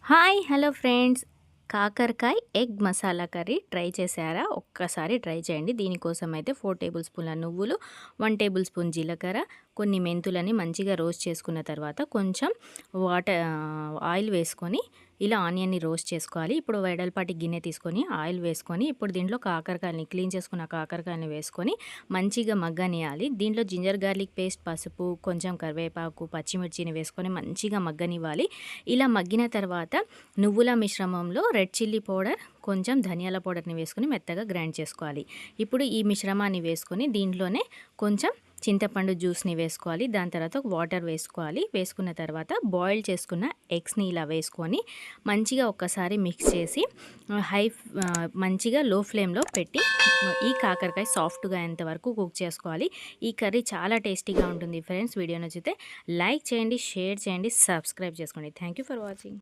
Hi hello friends, కాకరకాయ egg masala curry try చేశారా? ఒక్కసారి ట్రై చేయండి. దీనికోసం అయితే 4 టేబుల్ స్పూన్ల నువ్వులు, 1 టేబుల్ స్పూన్ జీలకర్ర, కొన్ని మెంతులని మంచిగా రోస్ట్ చేసుకున్న తర్వాత కొంచెం ఆయిల్ వేసుకొని ఇలా ఆనియన్ని రోస్ట్ చేసుకోవాలి. ఇప్పుడు వెడల్పాటి గిన్నె తీసుకొని ఆయిల్ వేసుకొని ఇప్పుడు దీంట్లో కాకరకాయని క్లీన్ చేసుకున్న కాకరకాయని వేసుకొని మంచిగా మగ్గనియాలి. దీంట్లో జింజర్ గార్లిక్ పేస్ట్, పసుపు, కొంచెం కరివేపాకు, పచ్చిమిర్చిని వేసుకొని మంచిగా మగ్గనివ్వాలి. ఇలా మగ్గిన తర్వాత నువ్వుల మిశ్రమంలో రెడ్ చిల్లీ పౌడర్, కొంచెం ధనియాల పౌడర్ని వేసుకొని మెత్తగా గ్రైండ్ చేసుకోవాలి. ఇప్పుడు ఈ మిశ్రమాన్ని వేసుకొని దీంట్లోనే కొంచెం చింతపండు జ్యూస్ని వేసుకోవాలి. దాని తర్వాత వాటర్ వేసుకోవాలి. వేసుకున్న తర్వాత బాయిల్ చేసుకున్న ఎగ్స్ని ఇలా వేసుకొని మంచిగా ఒక్కసారి మిక్స్ చేసి మంచిగా లో ఫ్లేమ్లో పెట్టి ఈ కాకరకాయ సాఫ్ట్గా అయ్యేంత వరకు కుక్ చేసుకోవాలి. ఈ కర్రీ చాలా టేస్టీగా ఉంటుంది ఫ్రెండ్స్. వీడియో నచ్చితే లైక్ చేయండి, షేర్ చేయండి, సబ్స్క్రైబ్ చేసుకోండి. Thank you for watching.